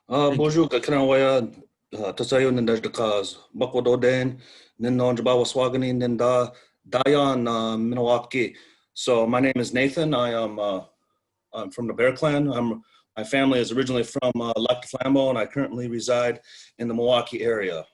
Thank you. Bonjour, Kakanawaya, Tasayo Nindajdakas, Bakwadoden, Ninon Jabawaswagani, Ninda, Dayan, Milwaukee. So my name is Nathan. I'm from the Bear Clan. My family is originally from Lac du Flambeau, and I currently reside in the Milwaukee area.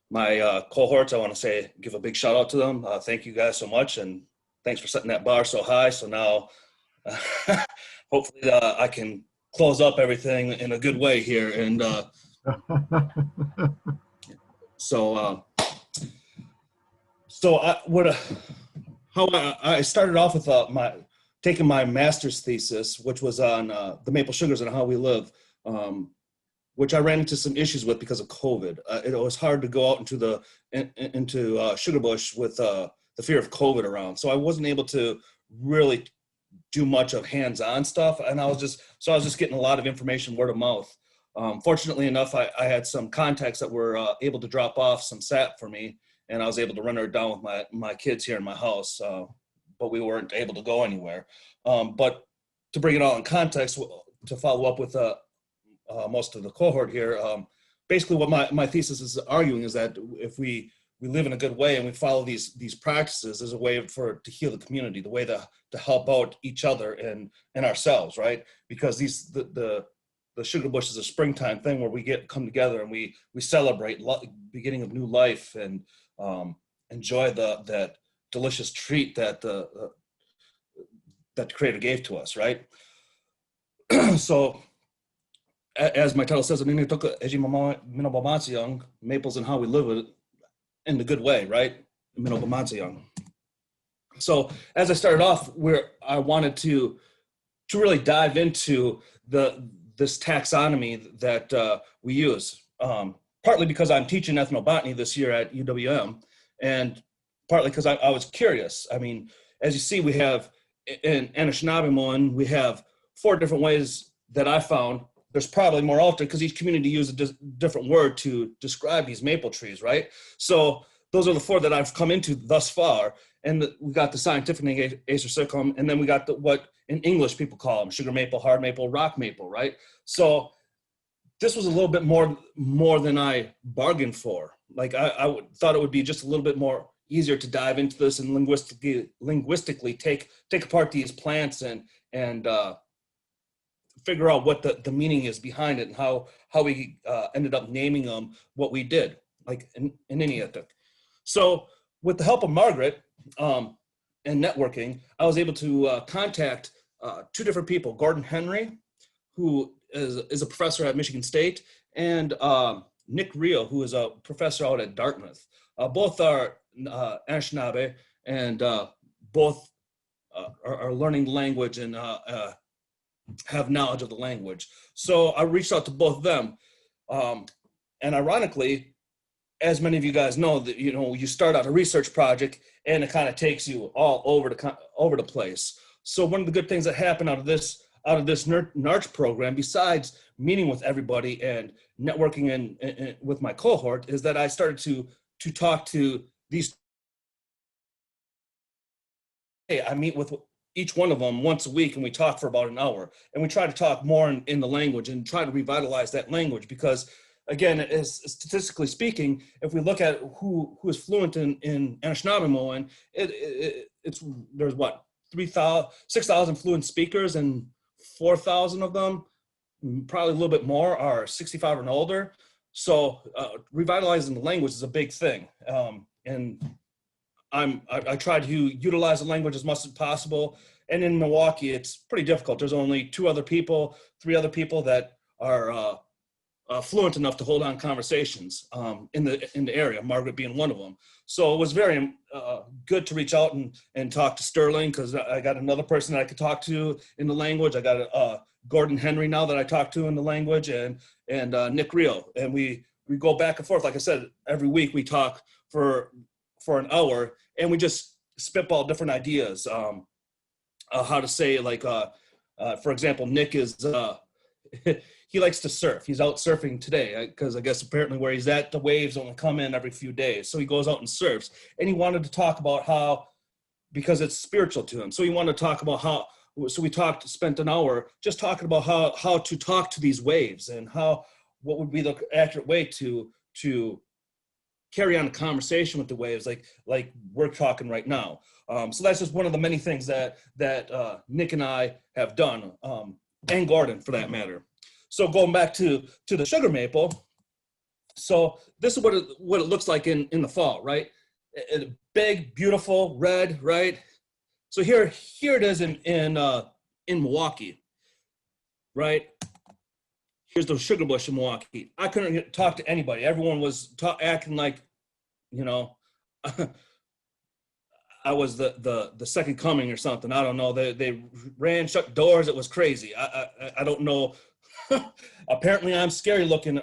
My cohorts, I want to say, give a big shout out to them. Thank you guys so much, and thanks for setting that bar so high. So now, hopefully, I can close up everything in a good way here. And so, so I would how I started off with my taking my master's thesis, which was on the maple sugars and how we live. Which I ran into some issues with because of COVID. It was hard to go out into sugar bush with the fear of COVID around. So I wasn't able to really do much of hands-on stuff, and I was just getting a lot of information word of mouth. Fortunately enough, I had some contacts that were able to drop off some sap for me, and I was able to run her down with my kids here in my house. But we weren't able to go anywhere. But to bring it all in context, to follow up with most of the cohort here. Basically, what my thesis is arguing is that if we live in a good way and we follow these practices, there's a way to heal the community, the way to help out each other and ourselves, right? Because the sugar bush is a springtime thing where we come together and we celebrate beginning of new life and enjoy that delicious treat that the creator gave to us, right? So as my title says, maples and how we live it in the good way, right? So as I started off, where I wanted to really dive into this taxonomy that we use, partly because I'm teaching ethnobotany this year at UWM, and partly because I was curious. I mean, as you see, we have in Anishinaabemowin, we have 4 different ways that I found. There's probably more out there because each community uses a different word to describe these maple trees, right? So those are the 4 that I've come into thus far. And we got the scientific name, Acer circum, and then we got what in English people call them, sugar maple, hard maple, rock maple, right? So this was a little bit more than I bargained for. Like I thought it would be just a little bit more easier to dive into this and linguistically take apart these plants and figure out what the meaning is behind it and how we ended up naming them what we did, like in Inuit. So with the help of Margaret and networking, I was able to contact 2 different people, Gordon Henry, who is a professor at Michigan State, and Nick Rio, who is a professor out at Dartmouth. Both are Anishinaabe, and both are learning the language and have knowledge of the language. So I reached out to both of them. And ironically, as many of you guys know, that you start out a research project and it kind of takes you all over the place. So one of the good things that happened out of this NARCH program, besides meeting with everybody and networking and with my cohort, is that I started to talk to these. Hey, I meet with each one of them once a week and we talk for about an hour, and we try to talk more in the language and try to revitalize that language, because again, statistically speaking, if we look at who is fluent in Anishinaabemowin, there's what, 6,000 fluent speakers, and 4,000 of them, probably a little bit more, are 65 and older. So revitalizing the language is a big thing, and I try to utilize the language as much as possible. And in Milwaukee, it's pretty difficult. There's only 3 other people that are fluent enough to hold on conversations in the area, Margaret being one of them. So it was very good to reach out and talk to Sterling, because I got another person that I could talk to in the language. I got Gordon Henry now that I talk to in the language, and Nick Rio. And we go back and forth. Like I said, every week we talk for an hour, and we just spitball different ideas. How to say, like, for example, Nick is, he likes to surf. He's out surfing today because I guess apparently where he's at, the waves only come in every few days. So he goes out and surfs, and he wanted to talk about how, because it's spiritual to him. So he wanted to talk about so we spent an hour just talking about how to talk to these waves and what would be the accurate way to carry on a conversation with the waves like we're talking right now. So that's just one of the many things that Nick and I have done, and Gordon for that matter. So going back to the sugar maple, so this is what it looks like in the fall, right? Big, beautiful, red, right? So here it is in Milwaukee, right? Here's the sugar bush in Milwaukee. I couldn't talk to anybody. Everyone was acting like, you know, I was the second coming or something. I don't know. They ran, shut doors. It was crazy. I don't know. Apparently, I'm scary looking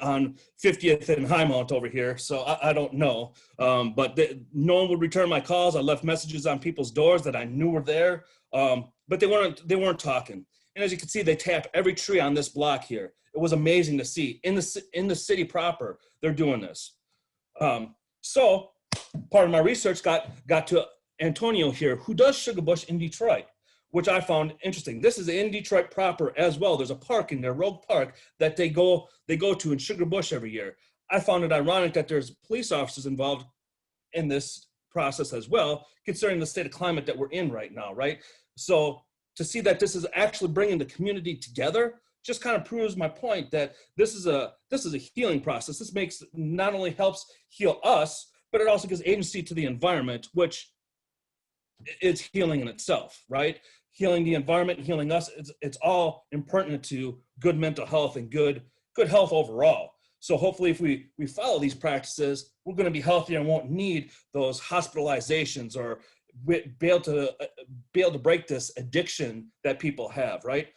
on 50th and Highmount over here. So I don't know. But no one would return my calls. I left messages on people's doors that I knew were there, but they weren't talking. And as you can see, they tap every tree on this block here. It was amazing to see in the city proper. They're doing this. So part of my research got to Antonio here, who does sugar bush in Detroit, which I found interesting. This is in Detroit proper as well. There's a park in there, Rogue Park, that they go to in Sugar Bush every year. I found it ironic that there's police officers involved in this process as well, considering the state of climate that we're in right now, right? So to see that this is actually bringing the community together just kind of proves my point that this is a healing process. This not only helps heal us, but it also gives agency to the environment, which is healing in itself, right? Healing the environment, healing us, it's all impertinent to good mental health and good health overall. So hopefully if we follow these practices, we're going to be healthier and won't need those hospitalizations or be able to break this addiction that people have, right?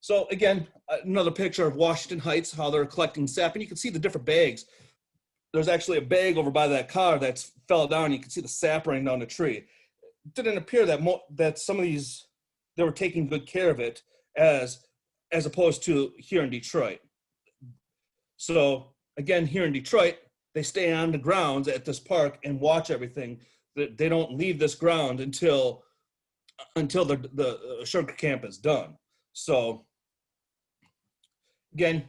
So again, another picture of Washington Heights, how they're collecting sap, and you can see the different bags. There's actually a bag over by that car that's fell down. You can see the sap running down the tree. It didn't appear that some of these, they were taking good care of it as opposed to here in Detroit. So again, here in Detroit, they stay on the grounds at this park and watch everything. They don't leave this ground until the sugar camp is done. So again,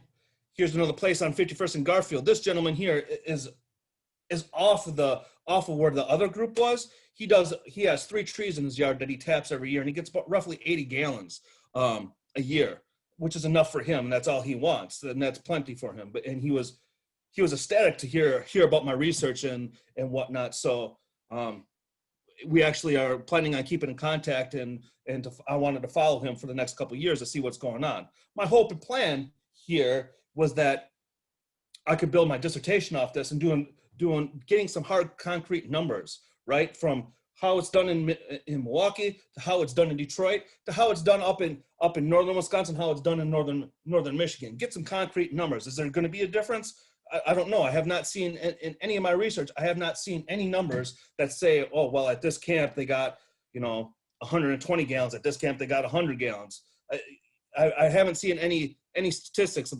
here's another place on 51st and Garfield. This gentleman here is off of where the other group was. He has 3 trees in his yard that he taps every year, and he gets about roughly 80 gallons a year, which is enough for him. And that's all he wants, and that's plenty for him. And he was ecstatic to hear about my research and whatnot. So we actually are planning on keeping in contact, and I wanted to follow him for the next couple of years to see what's going on. My hope and plan here was that I could build my dissertation off this and getting some hard concrete numbers, right? From how it's done in Milwaukee to how it's done in Detroit to how it's done up in northern Wisconsin, how it's done in northern Michigan. Get some concrete numbers. Is there going to be a difference? I don't know. I have not seen in any of my research, I have not seen any numbers that say, oh, well, at this camp they got 120 gallons. At this camp they got 100 gallons. I haven't seen any statistics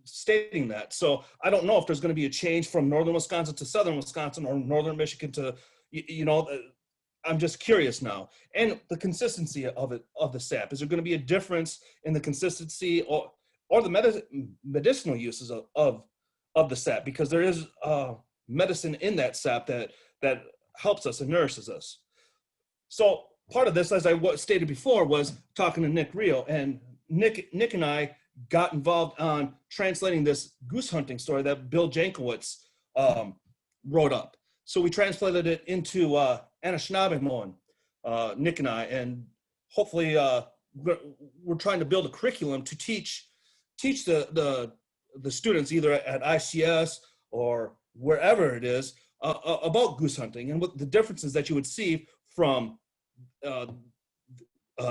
stating that. So I don't know if there's going to be a change from northern Wisconsin to southern Wisconsin or northern Michigan to, I'm just curious now. And the consistency of the sap. Is there going to be a difference in the consistency or the medicinal uses of the sap? Because there is medicine in that sap that helps us and nourishes us. So part of this, as I stated before, was talking to Nick Rio, and Nick and I got involved on translating this goose hunting story that Bill Jankowitz wrote up. So we translated it into Anishinaabe, Nick and I, and hopefully we're trying to build a curriculum to teach the students either at ICS or wherever it is about goose hunting and what the differences that you would see from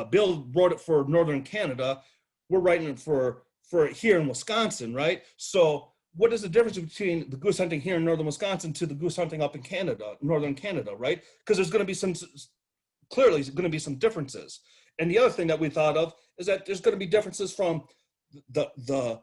Bill wrote it for Northern Canada. We're writing it for here in Wisconsin, right? So what is the difference between the goose hunting here in Northern Wisconsin to the goose hunting up in Canada, Northern Canada, right? Because there's going to be clearly going to be some differences. And the other thing that we thought of is that there's going to be differences from the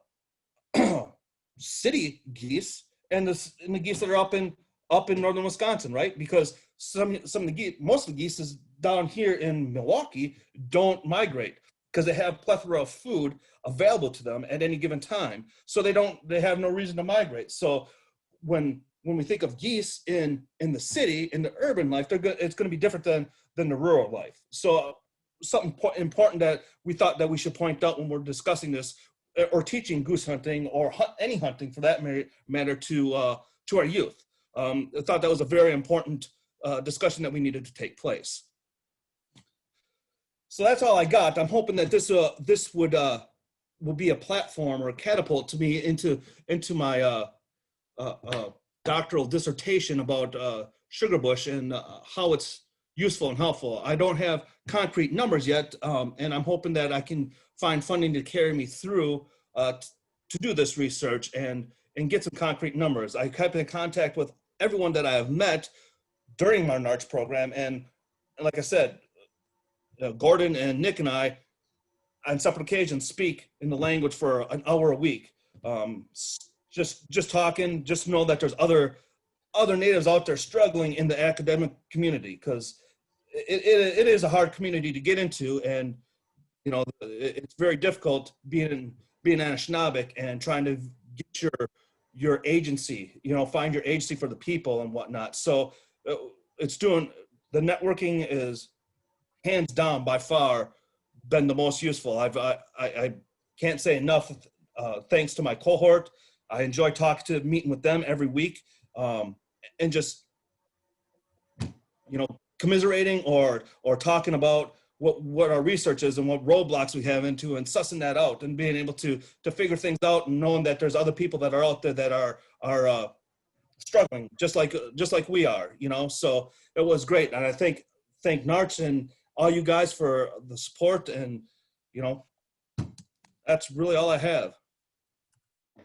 city geese and the geese that are up in northern Wisconsin, right? Because some of the geese, most of the geese is down here in Milwaukee don't migrate because they have plethora of food available to them at any given time. So they have no reason to migrate. So when we think of geese in the city, in the urban life, it's going to be different than the rural life. So something important that we thought that we should point out when we're discussing this or teaching goose hunting or any hunting for that matter to our youth. I thought that was a very important discussion that we needed to take place. So that's all I got. I'm hoping that this will be a platform or a catapult to me into my doctoral dissertation about sugarbush and how it's useful and helpful. I don't have concrete numbers yet, and I'm hoping that I can find funding to carry me through to do this research and get some concrete numbers. I kept in contact with everyone that I have met during my NARCH program, and like I said, Gordon and Nick and I, on separate occasions, speak in the language for an hour a week. Just talking, just know that there's other natives out there struggling in the academic community, because it is a hard community to get into, and it's very difficult being Anishinaabe and trying to get your agency, find your agency for the people and whatnot. So the networking is hands down by far been the most useful. I can't say enough thanks to my cohort. I enjoy meeting with them every week, and just commiserating or talking about what our research is and what roadblocks we have into, and sussing that out and being able to figure things out, and knowing that there's other people that are out there that are struggling just like we are. So it was great, and I thank NARCH and all you guys for the support, and that's really all I have.